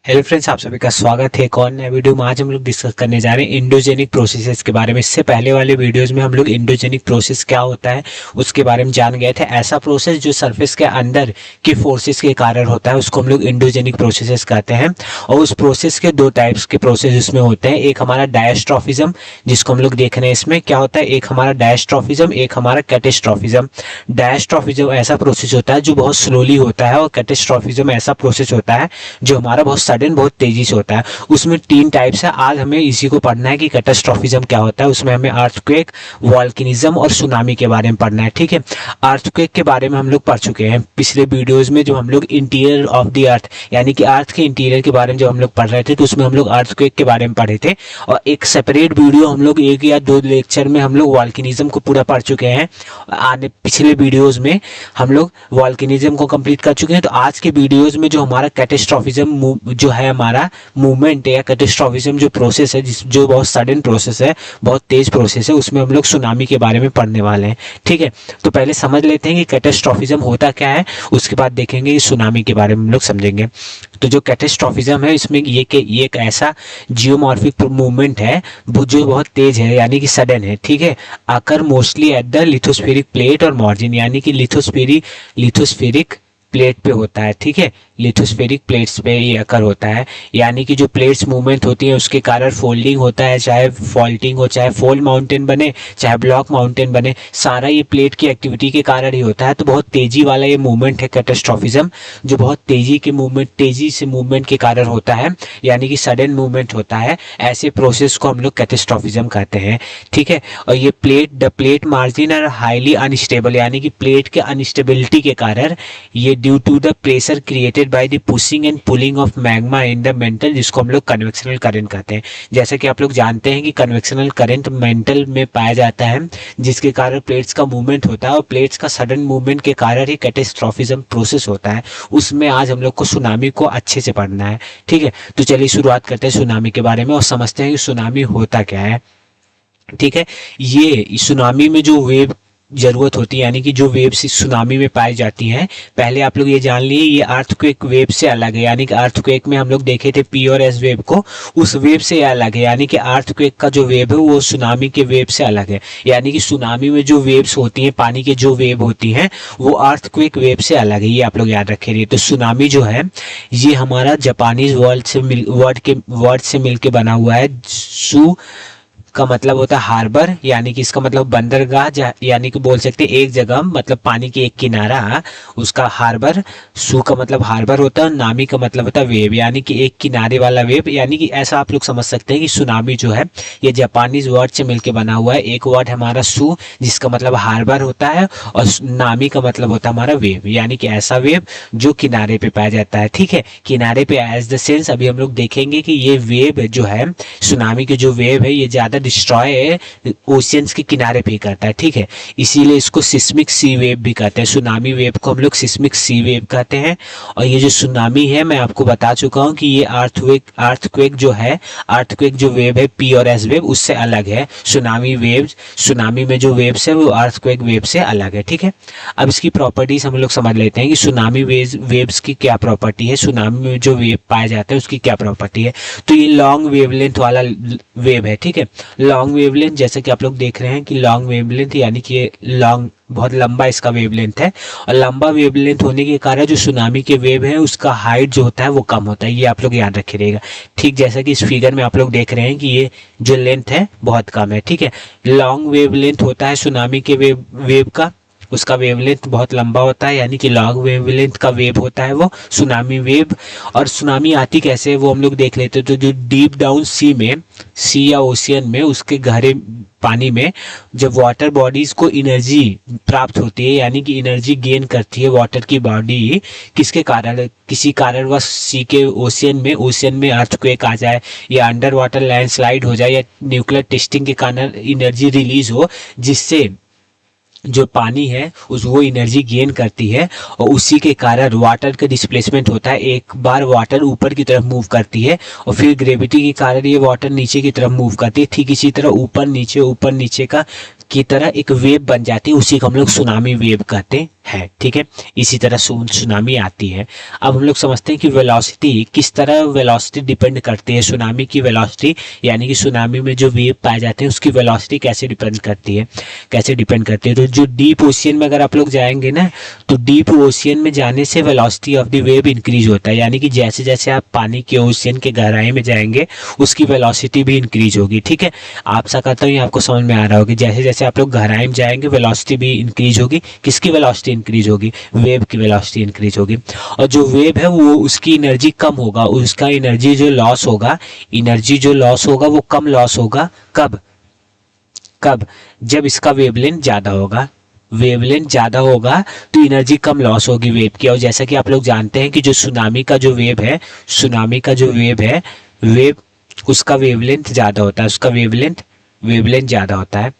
Hello friends, आप सभी का स्वागत है एक और नए वीडियो में। आज हम लोग डिस्कस करने जा रहे हैं इंडोजेनिक प्रोसेसेस के बारे में। इससे पहले वाले वीडियोस में हम लोग इंडोजेनिक प्रोसेस क्या होता है उसके बारे में जान गए थे। ऐसा प्रोसेस जो सरफेस के अंदर की फोर्सेस के कारण होता है उसको हम लोग इंडोजेनिक प्रोसेसेस कहते हैं। और उस प्रोसेस के दो टाइप्स के प्रोसेस उसमें होते हैं। एक हमारा डायस्ट्रॉफिज्म, जिसको हम लोग देख रहे हैं इसमें क्या होता है। एक हमारा डायस्ट्रॉफिज्म, एक हमारा कैटास्ट्रॉफिज्म। डायस्ट्रॉफिज्म ऐसा प्रोसेस होता है जो बहुत स्लोली होता है, और कैटास्ट्रॉफिज्म ऐसा प्रोसेस होता है जो हमारा बहुत सडन, बहुत तेजी से होता है। उसमें तीन टाइप्स है। आज हमें इसी को पढ़ना है कि कैटास्ट्रॉफिज्म क्या होता है। उसमें हमें अर्थक्वेक, वोल्केनिज्म और सुनामी के बारे में पढ़ना है। ठीक है, अर्थक्वेक के बारे में हम लोग पढ़ चुके हैं पिछले वीडियोस में। जो हम लोग इंटीरियर ऑफ द अर्थ यानी कि अर्थ के इंटीरियर के बारे में जब हम लोग पढ़ रहे थे तो उसमें हम लोग अर्थक्वेक के बारे में पढ़े थे। और एक सेपरेट वीडियो हम लोग एक या दो लेक्चर में हम लोग वोल्केनिज्म को पूरा पढ़ चुके हैं। आने पिछले वीडियोस में हम लोग वोल्केनिज्म को कंप्लीट कर चुके हैं। तो आज के वीडियोस में जो हमारा कैटास्ट्रॉफिज्म जो है, हमारा मूवमेंट या कैटास्ट्रॉफिज्म जो प्रोसेस है, जो बहुत सडन प्रोसेस है, बहुत तेज प्रोसेस है, उसमें हम लोग सुनामी के बारे में पढ़ने वाले हैं। ठीक है, तो पहले समझ लेते हैं कि कैटास्ट्रॉफिज्म होता क्या है, उसके बाद देखेंगे कि सुनामी के बारे में हम लोग समझेंगे। तो जो कैटास्ट्रॉफिज्म है इसमें ये एक ऐसा जियोमॉर्फिक मूवमेंट है जो बहुत तेज है यानी कि सडन है। ठीक है, आकर mostly at the lithospheric plate और मार्जिन यानी कि लिथोस्फेरिक प्लेट पे होता है। ठीक है, लिथोस्फेरिक प्लेट्स पे ये अकर होता है। यानी कि जो प्लेट्स मूवमेंट होती है उसके कारण फोल्डिंग होता है, चाहे फॉल्टिंग हो, चाहे फोल्ड माउंटेन बने, चाहे ब्लॉक माउंटेन बने, सारा ये प्लेट की एक्टिविटी के कारण ही होता है। तो बहुत तेजी वाला ये मूवमेंट है कैटास्ट्रॉफिज्म, जो बहुत तेजी से मूवमेंट के कारण होता है, यानी कि सडन मूवमेंट होता है। ऐसे प्रोसेस को हम लोग कैटास्ट्रॉफिज्म कहते हैं। ठीक है, और ये the plate margin are highly unstable, यानी कि प्लेट के अनस्टेबिलिटी के कारण ये due to the pressure created by the pushing and pulling of magma in the mantle, जिसको हम लोग कन्वेक्शनल करंट कहते हैं। जैसे कि आप लोग जानते हैं कि कन्वेक्शनल करंट मेंटल में पाया जाता है, जिसके कारण प्लेट्स का मूवमेंट होता है, और प्लेट्स का सडन मूवमेंट के कारण ही कैटास्ट्रॉफिज्म प्रोसेस होता है। उसमें आज हम लोग को सुनामी को अच्छे से पढ़ना है। ठीक है, तो चलिए शुरुआत करते हैं सुनामी के बारे में और समझते हैं कि सुनामी होता क्या है। ठीक है, ये सुनामी में जो वेव जरूरत होती है, यानी कि जो वेव्स सुनामी में पाई जाती हैं, पहले आप लोग ये जान लिए ये अर्थक्वेक वेव से अलग है। यानी कि अर्थक्वेक में हम लोग देखे थे पी और एस वेव को, उस वेव से अलग है। यानी कि अर्थक्वेक का जो वेव है वो सुनामी के वेव से अलग है। यानी कि सुनामी में जो वेव्स होती हैं, पानी के जो वेव होती हैं, वो अर्थक्वेक वेव से अलग है। ये आप लोग याद रखेंगे। तो सुनामी जो है ये हमारा जापानीज वर्ड से मिलके बना हुआ है। सु का मतलब होता है हार्बर, यानी कि इसका मतलब बंदरगाह, यानी कि बोल सकते हैं एक जगह, मतलब पानी की एक किनारा, उसका हार्बर। सू का मतलब हार्बर होता है, नामी का मतलब होता है वेव, यानी कि एक किनारे वाला वेव। यानी कि ऐसा आप लोग समझ सकते हैं कि सुनामी जो है ये जापानीज वर्ड से मिलकर बना हुआ है। एक वर्ड हमारा सू जिसका मतलब हार्बर होता है, और नामी का मतलब होता है हमारा वेव, यानी कि ऐसा वेव जो किनारे पे पाया जाता है। ठीक है, किनारे पे एज द सेंस अभी हम लोग देखेंगे कि ये वेव जो है सुनामी की जो वेव है ये ज्यादा डिस्ट्रॉय ओशियंस के किनारे पे करता है। ठीक है, इसीलिए इसको सिस्मिक सी वेव भी कहते हैं। सुनामी वेव को हम लोग सिस्मिक सी वेव कहते हैं। और ये जो सुनामी है मैं आपको बता चुका हूं कि ये अर्थक्वेक जो वेव है पी और एस वेव उससे अलग है। सुनामी में जो वेव्स है वो अर्थक्वेक वेव से अलग है। ठीक है, अब इसकी प्रॉपर्टीज हम लोग समझ लेते हैं कि सुनामी वेव्स की क्या प्रॉपर्टी है, सुनामी में जो वेव पाया जाता है उसकी क्या प्रॉपर्टी है। तो ये लॉन्ग वेवलेंथ वाला वेव है। ठीक है, लॉन्ग वेवलेंथ, जैसे कि आप लोग देख रहे हैं कि लॉन्ग वेवलेंथ यानी कि ये लॉन्ग, बहुत लंबा इसका वेवलेंथ है। और लंबा वेवलेंथ होने के कारण जो सुनामी के वेव है उसका हाइट जो होता है वो कम होता है। ये आप लोग याद रखे रहेगा। ठीक, जैसा कि इस फिगर में आप लोग देख रहे हैं कि ये जो लेंथ है बहुत कम है। ठीक है, लॉन्ग वेवलेंथ होता है सुनामी के वेव का, उसका वेवलेंथ बहुत लंबा होता है, यानी कि लॉन्ग वेवलेंथ का वेव होता है वो सुनामी वेव। और सुनामी आती कैसे है वो हम लोग देख लेते हैं। तो जो डीप डाउन सी या ओशियन में, उसके गहरे पानी में जब वाटर बॉडीज को एनर्जी प्राप्त होती है, यानी कि एनर्जी गेन करती है वाटर की बॉडी, किसके कारण, किसी कारणवश सी के ओशियन में अर्थक्वेक आ जाए, या अंडर वाटर लैंडस्लाइड हो जाए, या न्यूक्लियर टेस्टिंग के कारण एनर्जी रिलीज हो, जिससे जो पानी है वो एनर्जी गेन करती है, और उसी के कारण वाटर का डिस्प्लेसमेंट होता है। एक बार वाटर ऊपर की तरफ मूव करती है और फिर ग्रेविटी के कारण ये वाटर नीचे की तरफ मूव करती है। ठीक इसी तरह ऊपर नीचे का की तरह एक वेव बन जाती है, उसी को हम लोग सुनामी वेव कहते हैं। है, ठीक है। इसी तरह सुनामी आती है। अब हम लोग समझते हैं कि वेलोसिटी किस तरह, वेलोसिटी डिपेंड करती है सुनामी की वेलोसिटी, यानी कि सुनामी में जो वेव पाए जाते हैं उसकी वेलोसिटी कैसे डिपेंड करती है, कैसे डिपेंड करती है। तो जो डीप ओशियन में अगर आप लोग जाएंगे ना, तो डीप ओशियन में जाने से velocity of the wave increase होता है, यानी कि जैसे जैसे आप पानी के ओशियन के गहराई में जाएंगे उसकी वेलोसिटी भी इंक्रीज होगी, ठीक है। आपसा कहता हूँ ये आपको समझ में आ रहा होगा, जैसे जैसे आप लोग गहराई में जाएंगे वेलोसिटी भी इंक्रीज होगी। किसकी वेलोसिटी इंक्रीज होगी? वेव की वेलोसिटी इंक्रीज होगी। और जो वेव है वो उसकी एनर्जी कम होगा, उसका एनर्जी जो लॉस होगा, एनर्जी जो लॉस होगा वो कम लॉस होगा। कब? कब? जब इसका वेवलेंथ ज्यादा होगा। वेवलेंथ ज्यादा होगा तो एनर्जी कम लॉस होगी वेव की। और जैसा कि आप लोग जानते हैं कि जो सुनामी का जो वेव है, सुनामी का जो वेव है, वेव उसका वेवलेंथ ज्यादा होता है, उसका वेवलेंथ ज्यादा होता है,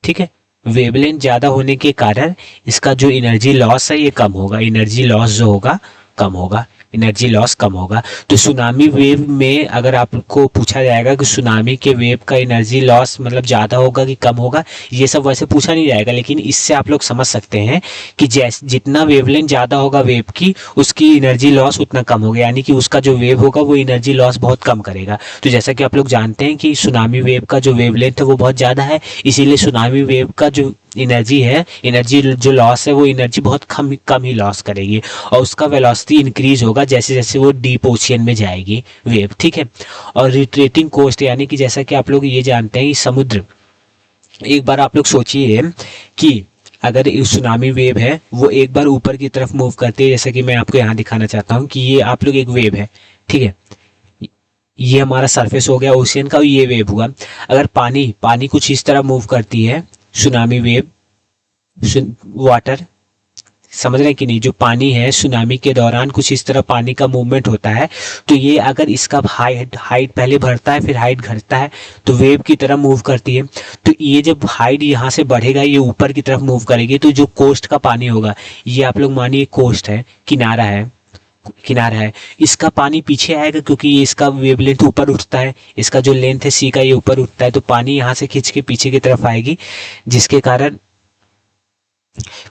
ठीक है। वेवलेंथ ज्यादा होने के कारण इसका जो एनर्जी लॉस है ये कम होगा, एनर्जी लॉस जो होगा कम होगा, एनर्जी लॉस कम होगा। तो सुनामी वेव में अगर आपको पूछा जाएगा कि सुनामी के वेव का एनर्जी लॉस मतलब ज़्यादा होगा कि कम होगा, ये सब वैसे पूछा नहीं जाएगा, लेकिन इससे आप लोग समझ सकते हैं कि जैसे जितना वेवलेंथ ज़्यादा होगा वेव की, उसकी एनर्जी लॉस उतना कम होगा, यानी कि उसका जो वेव होगा वो एनर्जी लॉस बहुत कम करेगा। तो जैसा कि आप लोग जानते हैं कि सुनामी वेव का जो वेवलेंथ है वो बहुत ज़्यादा है, इसीलिए सुनामी वेव का जो एनर्जी है, एनर्जी जो लॉस है वो एनर्जी बहुत कम ही लॉस करेगी, और उसका वेलोसिटी इंक्रीज होगा जैसे जैसे वो डीप ओशियन में जाएगी वेव, ठीक है। और रिट्रेटिंग कोस्ट, यानी कि जैसा कि आप लोग ये जानते हैं समुद्र, एक बार आप लोग सोचिए कि अगर सुनामी वेव है वो एक बार ऊपर की तरफ मूव करती है, जैसे कि मैं आपको यहाँ दिखाना चाहता हूँ कि ये आप लोग एक वेव है, ठीक है, ये हमारा सरफेस हो गया ओशियन का, ये वेव हुआ। अगर पानी कुछ इस तरह मूव करती है, सुनामी वेव, वाटर, समझ रहे हैं कि नहीं, जो पानी है सुनामी के दौरान कुछ इस तरह पानी का मूवमेंट होता है, तो ये अगर इसका हाइट पहले बढ़ता है फिर हाइट घटता है तो वेव की तरह मूव करती है। तो ये जब हाइट यहाँ से बढ़ेगा ये ऊपर की तरफ मूव करेगी, तो जो कोस्ट का पानी होगा, ये आप लोग मानिए कोस्ट है, किनारा है, इसका पानी पीछे आएगा क्योंकि ये इसका वेवलेंथ ऊपर उठता है, इसका जो लेंथ है सी का ये ऊपर उठता है, तो पानी यहाँ से खींच के पीछे की तरफ आएगी, जिसके कारण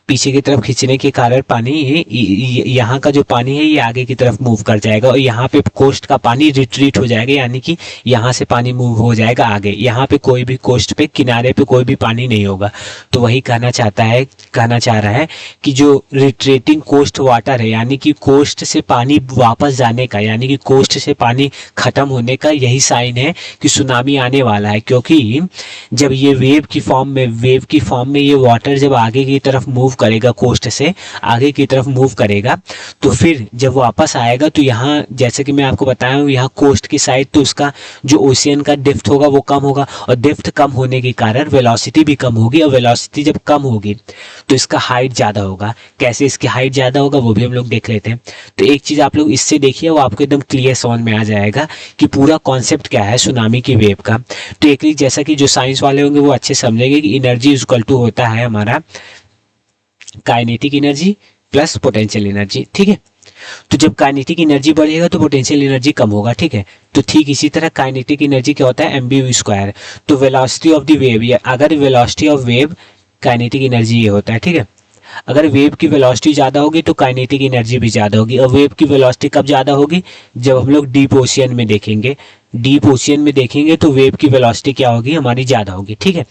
पीछे की तरफ खींचने के कारण पानी यहाँ का जो पानी है ये आगे की तरफ मूव कर जाएगा, और यहाँ पे कोस्ट का पानी रिट्रीट हो जाएगा, यानी कि यहाँ से पानी मूव हो जाएगा आगे, यहाँ पे कोई भी कोस्ट पे किनारे पे कोई भी पानी नहीं होगा। तो वही कहना चाह रहा है कि जो रिट्रेटिंग कोस्ट वाटर है, यानी कि कोस्ट से पानी वापस जाने का, यानी कि कोस्ट से पानी खत्म होने का यही साइन है कि सुनामी आने वाला है। क्योंकि जब ये वेव की फॉर्म में ये वाटर जब आगे की तरफ मूव करेगा, कोस्ट से आगे की तरफ मूव करेगा, तो फिर जब वापस आएगा तो यहाँ जैसे कि मैं आपको बताया हूँ, यहाँ कोस्ट की साइड तो उसका जो ओशियन का डेप्थ होगा वो कम होगा, और डेप्थ कम होने के कारण वेलोसिटी भी कम होगी, और वेलोसिटी जब कम होगी तो इसका हाइट ज़्यादा होगा। कैसे इसकी हाइट ज़्यादा होगा वो भी हम लोग देख लेते हैं। तो एक चीज़ आप लोग इससे देखिए, वो आपको एकदम क्लियर समझ में आ जाएगा कि पूरा कॉन्सेप्ट क्या है सुनामी की वेव का। तो एक जैसा कि जो साइंस वाले होंगे वो अच्छे समझेंगे कि एनर्जी इक्वल टू होता है हमारा kinetic energy plus potential energy, ठीक है। तो जब काइनेटिक एनर्जी बढ़ेगा तो पोटेंशियल एनर्जी कम होगा, ठीक है। तो ठीक इसी तरह काइनेटिक एनर्जी क्या होता है, mv स्क्वायर। तो वेलोसिटी ऑफ द वेव, या अगर velocity of wave kinetic energy ये होता है, ठीक है। अगर वेव की वेलोसिटी ज़्यादा होगी तो काइनेटिक एनर्जी भी ज़्यादा होगी, और वेव की वेलोसिटी कब ज़्यादा होगी, जब हम लोग डीप ओशियन में देखेंगे, तो वेव की वेलोसिटी क्या होगी, हमारी ज़्यादा होगी, ठीक है।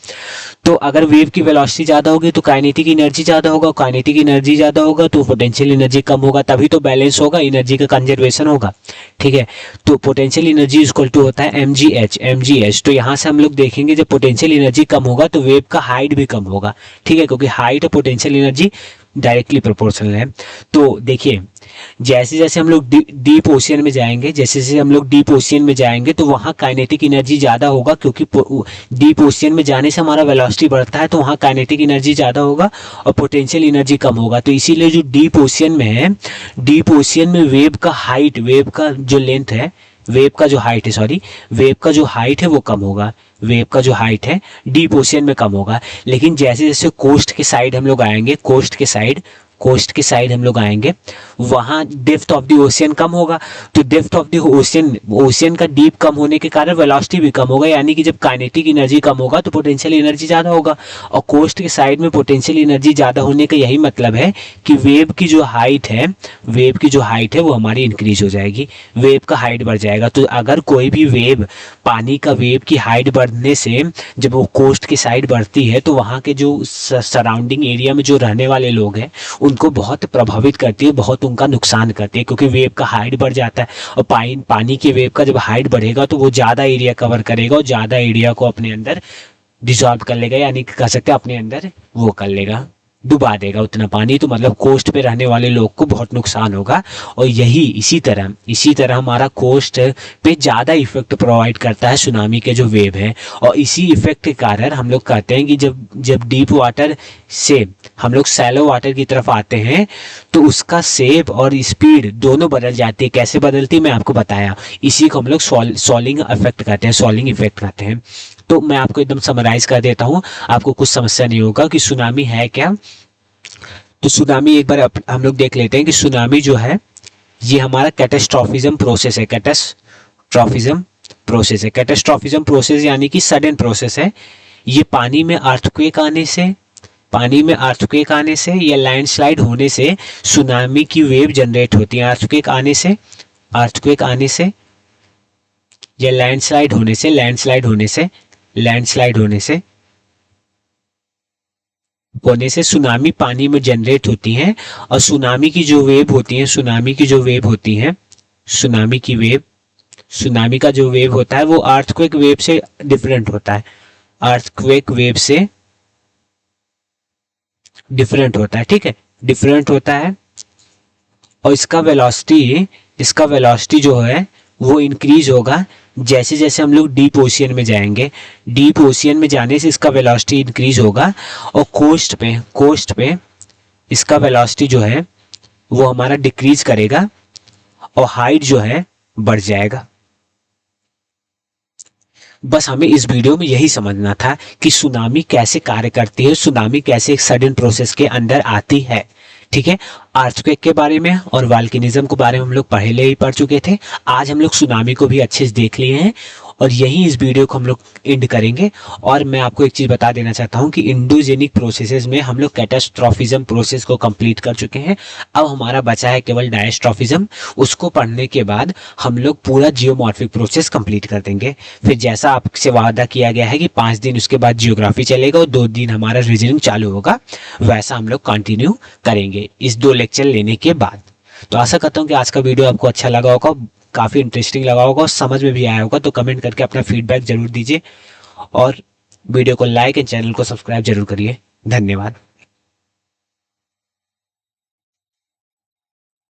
तो अगर वेव की वेलोसिटी ज़्यादा होगी तो काइनेटिक एनर्जी ज़्यादा होगा, काइनेटिक एनर्जी ज़्यादा होगा तो पोटेंशियल एनर्जी कम होगा, तभी तो बैलेंस होगा, एनर्जी का कंजर्वेशन होगा, ठीक है। तो पोटेंशियल एनर्जी इक्वल टू होता है mgh। तो यहाँ से हम लोग देखेंगे जब पोटेंशियल एनर्जी कम होगा तो वेव का हाइट भी कम होगा, ठीक है, क्योंकि हाइट और पोटेंशियल एनर्जी डायरेक्टली प्रोपोर्शनल है। तो देखिए जैसे जैसे हम लोग डीप ओशियन में जाएंगे तो वहाँ काइनेटिक एनर्जी ज़्यादा होगा, क्योंकि डीप ओशियन में जाने से हमारा वेलोसिटी बढ़ता है तो वहाँ काइनेटिक एनर्जी ज़्यादा होगा और पोटेंशियल एनर्जी कम होगा। तो इसीलिए जो डीप ओशियन में वेव का जो हाइट है वो कम होगा, वेव का जो हाइट है डीप ओशियन में कम होगा। लेकिन जैसे जैसे कोस्ट के साइड हम लोग आएंगे, वहाँ डेप्थ ऑफ द ओशियन कम होगा, तो डेप्थ ऑफ द ओशियन का डीप कम होने के कारण वेलोसिटी भी कम होगा, यानी कि जब काइनेटिक एनर्जी कम होगा तो पोटेंशियल एनर्जी ज़्यादा होगा। और कोस्ट के साइड में पोटेंशियल एनर्जी ज़्यादा होने का यही मतलब है कि वेव की जो हाइट है वो हमारी इंक्रीज हो जाएगी, वेव का हाइट बढ़ जाएगा। तो अगर कोई भी वेव, पानी का वेव की हाइट बढ़ने से जब वो कोस्ट की साइड बढ़ती है तो वहाँ के जो सराउंडिंग एरिया में जो रहने वाले लोग हैं उनको बहुत प्रभावित करती है, बहुत उनका नुकसान करती है, क्योंकि वेव का हाइट बढ़ जाता है। और पानी के वेव का जब हाइट बढ़ेगा तो वो ज़्यादा एरिया कवर करेगा और ज़्यादा एरिया को अपने अंदर डिसॉल्व कर लेगा, यानी कह सकते हैं अपने अंदर वो कर लेगा, डुबा देगा उतना पानी। तो मतलब कोस्ट पे रहने वाले लोग को बहुत नुकसान होगा। और यही इसी तरह हमारा कोस्ट पे ज़्यादा इफेक्ट प्रोवाइड करता है सुनामी के जो वेव है। और इसी इफेक्ट के कारण हम लोग कहते हैं कि जब डीप वाटर से हम लोग सैलो वाटर की तरफ आते हैं तो उसका शेप और स्पीड दोनों बदल जाती है। कैसे बदलती है मैं आपको बताया, इसी को हम लोग सॉलिंग इफेक्ट कहते हैं। तो मैं आपको एकदम समराइज कर देता हूँ, आपको कुछ समस्या नहीं होगा कि सुनामी है क्या। तो सुनामी एक बार हम लोग देख लेते हैं कि सुनामी जो है ये हमारा कैटास्ट्रोफिज्म प्रोसेस है। कैटास्ट्रोफिज्म प्रोसेस यानी कि सडन प्रोसेस है। ये पानी में अर्थक्वेक आने से या लैंडस्लाइड होने से सुनामी की वेव जनरेट होती है। अर्थक्वेक आने से या लैंडस्लाइड होने से सुनामी पानी में जनरेट होती हैं। और सुनामी की जो वेव होती है सुनामी का जो वेव होता है वो अर्थक्वेक वेव से डिफरेंट होता है, ठीक है, डिफरेंट होता है। और इसका वेलोसिटी जो है वो इंक्रीज होगा जैसे जैसे हम लोग डीप ओशियन में जाएंगे। डीप ओशियन में जाने से इसका वेलोसिटी इंक्रीज होगा। और कोस्ट पे इसका वेलोसिटी जो है वो हमारा डिक्रीज करेगा और हाइट जो है बढ़ जाएगा। बस हमें इस वीडियो में यही समझना था कि सुनामी कैसे कार्य करती है, सुनामी कैसे एक सडन प्रोसेस के अंदर आती है, ठीक है। अर्थक्वेक के बारे में और वोल्केनिज्म के बारे में हम लोग पहले ही पढ़ चुके थे। आज हम लोग सुनामी को भी अच्छे से देख लिए हैं और यही इस वीडियो को हम लोग एंड करेंगे। और मैं आपको एक चीज़ बता देना चाहता हूं कि इंडोजेनिक प्रोसेसेस में हम लोग कैटास्ट्रोफिज्म प्रोसेस को कंप्लीट कर चुके हैं। अब हमारा बचा है केवल डायस्ट्रोफिज्म। उसको पढ़ने के बाद हम लोग पूरा जियोमॉर्फिक प्रोसेस कंप्लीट कर देंगे। फिर जैसा आपसे वादा किया गया है कि 5 दिन उसके बाद जियोग्राफी चलेगा और 2 दिन हमारा रीजनिंग चालू होगा, वैसा हम लोग कंटिन्यू करेंगे इस 2 लेक्चर लेने के बाद। तो आशा करता हूँ कि आज का वीडियो आपको अच्छा लगा होगा, काफ़ी इंटरेस्टिंग लगा होगा और समझ में भी आया होगा। तो कमेंट करके अपना फीडबैक जरूर दीजिए और वीडियो को लाइक एंड चैनल को सब्सक्राइब जरूर करिए। धन्यवाद।